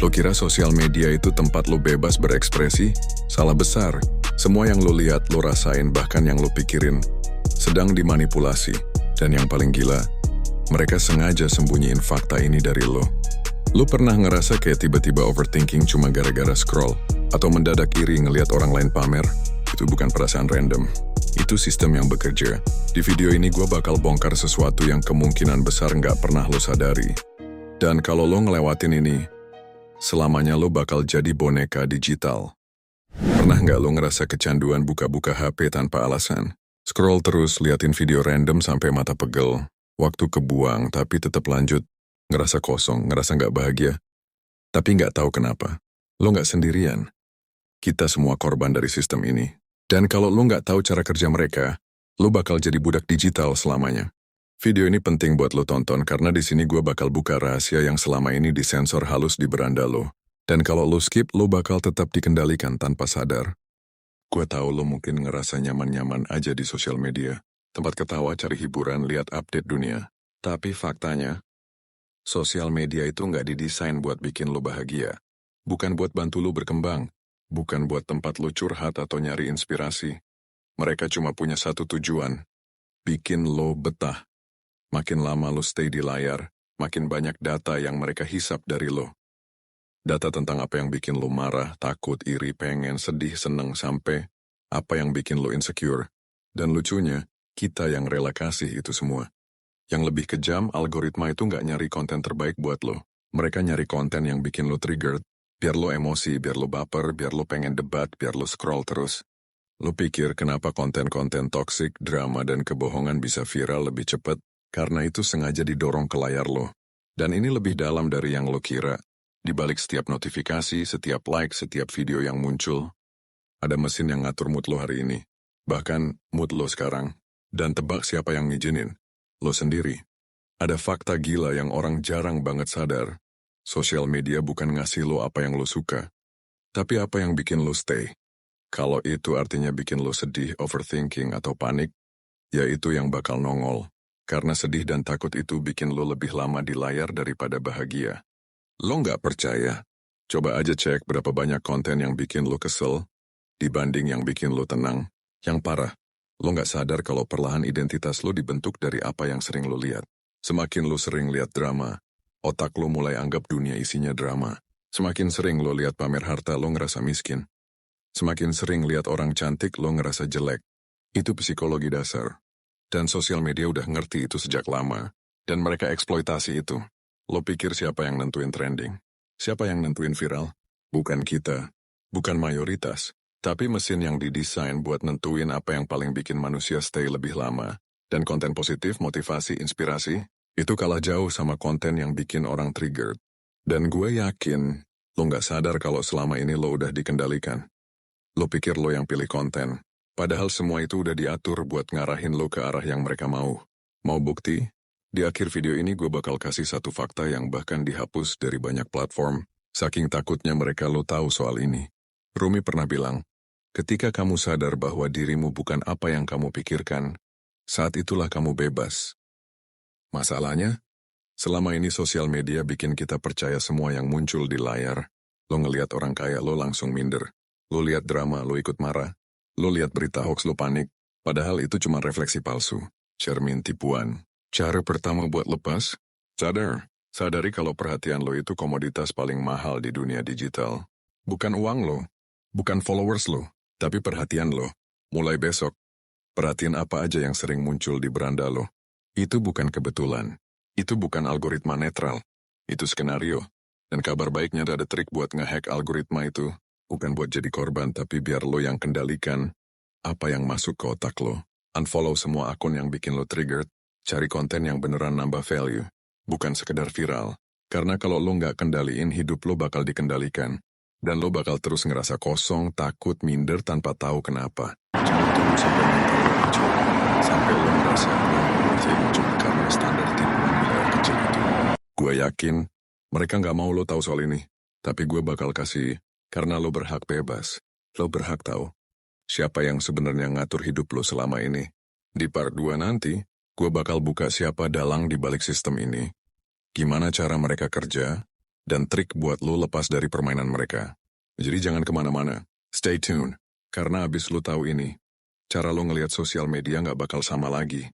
Lo kira sosial media itu tempat lo bebas berekspresi? Salah besar. Semua yang lo lihat, lo rasain, bahkan yang lo pikirin, sedang dimanipulasi. Dan yang paling gila, mereka sengaja sembunyiin fakta ini dari lo. Lo pernah ngerasa kayak tiba-tiba overthinking cuma gara-gara scroll? Atau mendadak iri ngelihat orang lain pamer? Itu bukan perasaan random. Itu sistem yang bekerja. Di video ini gue bakal bongkar sesuatu yang kemungkinan besar nggak pernah lo sadari. Dan kalau lo ngelewatin ini, selamanya lo bakal jadi boneka digital. Pernah nggak lo ngerasa kecanduan buka-buka HP tanpa alasan? Scroll terus, liatin video random sampai mata pegel. Waktu kebuang, tapi tetap lanjut. Ngerasa kosong, ngerasa nggak bahagia. Tapi nggak tahu kenapa. Lo nggak sendirian. Kita semua korban dari sistem ini. Dan kalau lo nggak tahu cara kerja mereka, lo bakal jadi budak digital selamanya. Video ini penting buat lo tonton karena di sini gue bakal buka rahasia yang selama ini disensor halus di beranda lo. Dan kalau lo skip, lo bakal tetap dikendalikan tanpa sadar. Gue tahu lo mungkin ngerasa nyaman-nyaman aja di sosial media. Tempat ketawa, cari hiburan, lihat update dunia. Tapi faktanya, sosial media itu nggak didesain buat bikin lo bahagia. Bukan buat bantu lo berkembang. Bukan buat tempat lo curhat atau nyari inspirasi. Mereka cuma punya satu tujuan. Bikin lo betah. Makin lama lo stay di layar, makin banyak data yang mereka hisap dari lo. Data tentang apa yang bikin lo marah, takut, iri, pengen, sedih, seneng, sampai apa yang bikin lo insecure. Dan lucunya, kita yang rela kasih itu semua. Yang lebih kejam, algoritma itu nggak nyari konten terbaik buat lo. Mereka nyari konten yang bikin lo triggered, biar lo emosi, biar lo baper, biar lo pengen debat, biar lo scroll terus. Lo pikir kenapa konten-konten toksik, drama, dan kebohongan bisa viral lebih cepat? Karena itu sengaja didorong ke layar lo. Dan ini lebih dalam dari yang lo kira. Di balik setiap notifikasi, setiap like, setiap video yang muncul, ada mesin yang ngatur mood lo hari ini. Bahkan mood lo sekarang. Dan tebak siapa yang ngizinin? Lo sendiri. Ada fakta gila yang orang jarang banget sadar. Sosial media bukan ngasih lo apa yang lo suka, tapi apa yang bikin lo stay. Kalau itu artinya bikin lo sedih, overthinking, atau panik, ya itu yang bakal nongol. Karena sedih dan takut itu bikin lo lebih lama di layar daripada bahagia. Lo nggak percaya? Coba aja cek berapa banyak konten yang bikin lo kesel, dibanding yang bikin lo tenang. Yang parah, lo nggak sadar kalau perlahan identitas lo dibentuk dari apa yang sering lo lihat. Semakin lo sering lihat drama, otak lo mulai anggap dunia isinya drama. Semakin sering lo lihat pamer harta, lo ngerasa miskin. Semakin sering lihat orang cantik, lo ngerasa jelek. Itu psikologi dasar. Dan sosial media udah ngerti itu sejak lama. Dan mereka eksploitasi itu. Lo pikir siapa yang nentuin trending? Siapa yang nentuin viral? Bukan kita. Bukan mayoritas. Tapi mesin yang didesain buat nentuin apa yang paling bikin manusia stay lebih lama. Dan konten positif, motivasi, inspirasi, itu kalah jauh sama konten yang bikin orang triggered. Dan gue yakin, lo nggak sadar kalau selama ini lo udah dikendalikan. Lo pikir lo yang pilih konten. Padahal semua itu udah diatur buat ngarahin lo ke arah yang mereka mau. Mau bukti? Di akhir video ini gue bakal kasih satu fakta yang bahkan dihapus dari banyak platform. Saking takutnya mereka lo tahu soal ini. Rumi pernah bilang, ketika kamu sadar bahwa dirimu bukan apa yang kamu pikirkan, saat itulah kamu bebas. Masalahnya, selama ini sosial media bikin kita percaya semua yang muncul di layar. Lo ngelihat orang kaya, lo langsung minder. Lo lihat drama, lo ikut marah. Lo lihat berita hoax, lo panik. Padahal itu cuma refleksi palsu. Cermin tipuan. Cara pertama buat lepas? Sadar. Sadari kalau perhatian lo itu komoditas paling mahal di dunia digital. Bukan uang lo. Bukan followers lo. Tapi perhatian lo. Mulai besok, perhatiin apa aja yang sering muncul di beranda lo. Itu bukan kebetulan. Itu bukan algoritma netral. Itu skenario. Dan kabar baiknya ada trik buat ngehack algoritma itu. Bukan buat jadi korban, tapi biar lo yang kendalikan apa yang masuk ke otak lo. Unfollow semua akun yang bikin lo triggered. Cari konten yang beneran nambah value. Bukan sekedar viral. Karena kalau lo nggak kendaliin, hidup lo bakal dikendalikan. Dan lo bakal terus ngerasa kosong, takut, minder tanpa tahu kenapa. Jangan tunggu sampai mental lo hancur. Sampai lo ngerasa cuma karena standar tipuan wilayah kecil itu. Gue yakin, mereka nggak mau lo tahu soal ini. Tapi gue bakal kasih, karena lo berhak bebas. Lo berhak tahu siapa yang sebenarnya ngatur hidup lo selama ini. Di part 2 nanti, gue bakal buka siapa dalang di balik sistem ini. Gimana cara mereka kerja, dan trik buat lo lepas dari permainan mereka. Jadi jangan kemana-mana. Stay tuned. Karena abis lo tahu ini, cara lo ngelihat sosial media nggak bakal sama lagi.